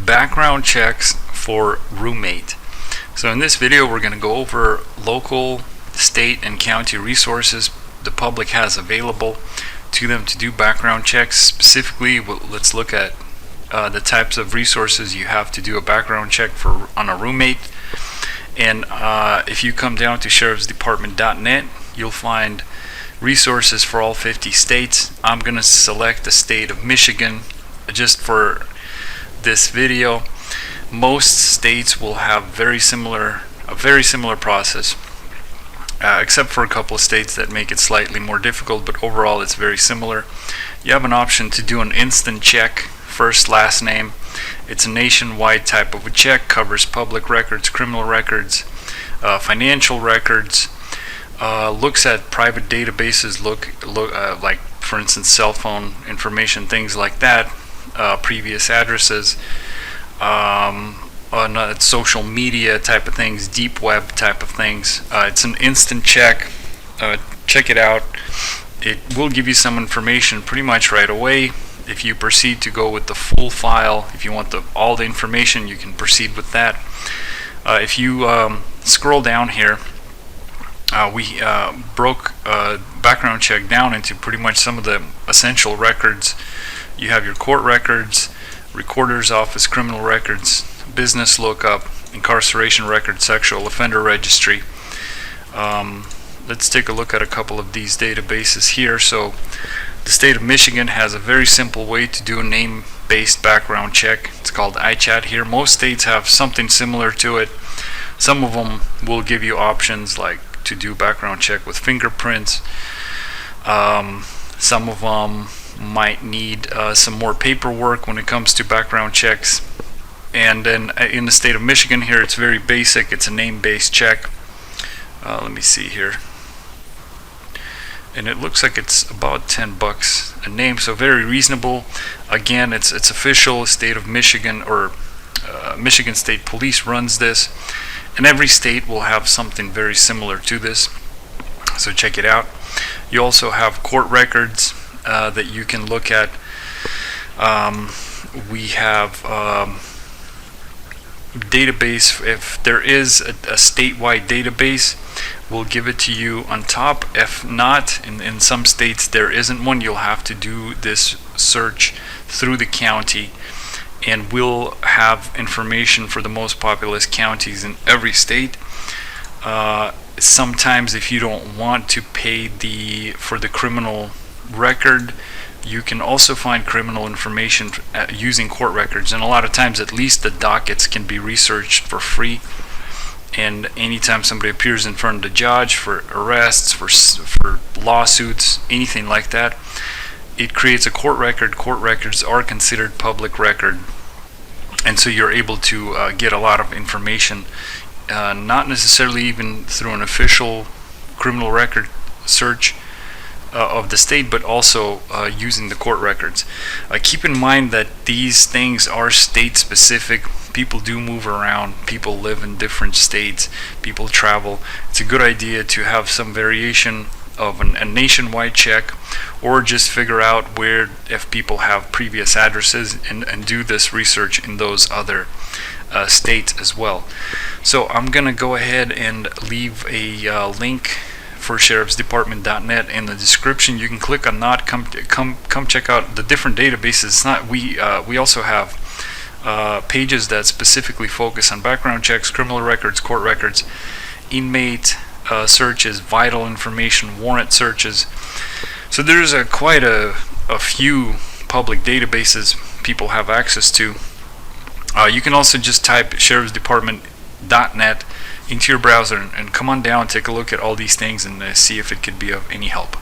background checks for roommate. So in this video we're going to go over local, state, and county resources the public has available to them to do background checks. Specifically, let's look at the types of resources you have to do a background check for on a roommate. And if you come down to sheriffsdepartment.net, you'll find resources for all 50 states. I'm going to select the state of Michigan just for this video. Most states will have a very similar process, except for a couple of states that make it slightly more difficult, but overall it's very similar. You have an option to do an instant check, first last name. It's a nationwide type of a check, covers public records, criminal records, financial records, looks at private databases, like for instance cell phone information, things like that, previous addresses, social media type of things, deep web type of things. It's an instant check. Check it out. It will give you some information pretty much right away. If you proceed to go with the full file, if you want all the information, you can proceed with that. If you scroll down here, we broke background check down into pretty much some of the essential records. You have your court records, recorder's office, criminal records, business lookup, incarceration record, sexual offender registry. Let's take a look at a couple of these databases here. So the state of Michigan has a very simple way to do a name-based background check. It's called iChat here. Most states have something similar to it. Some of them will give you options like to do background check with fingerprints. Some of them might need some more paperwork when it comes to background checks. And then in the state of Michigan here, it's very basic. It's a name-based check. Let me see here. And it looks like it's about $10 a name, so very reasonable. Again, it's official. State of Michigan, or Michigan State Police runs this, and every state will have something very similar to this, so check it out. You also have court records that you can look at. We have database. If there is a statewide database, we'll give it to you on top. If not, in some states there isn't one, you'll have to do this search through the county, and we'll have information for the most populous counties in every state. Sometimes if you don't want to pay for the criminal record, you can also find criminal information using court records, and a lot of times at least the dockets can be researched for free. And anytime somebody appears in front of the judge for arrests, for lawsuits, anything like that, it creates a court record. Court records are considered public record, and so you're able to get a lot of information, not necessarily even through an official criminal record search of the state, but also using the court records. Keep in mind that these things are state specific. People do move around, people live in different states, people travel. It's a good idea to have some variation of a nationwide check, or just figure out where, if people have previous addresses, and do this research in those other states as well. So I'm gonna go ahead and leave a link for sheriffsdepartment.net in the description. You can click on that. Come check out the different databases. It's not, we also have pages that specifically focus on background checks, criminal records, court records, inmate searches, vital information, warrant searches. So there's quite a few public databases people have access to. You can also just type sheriffsdepartment.net into your browser and come on down, take a look at all these things, and see if it could be of any help.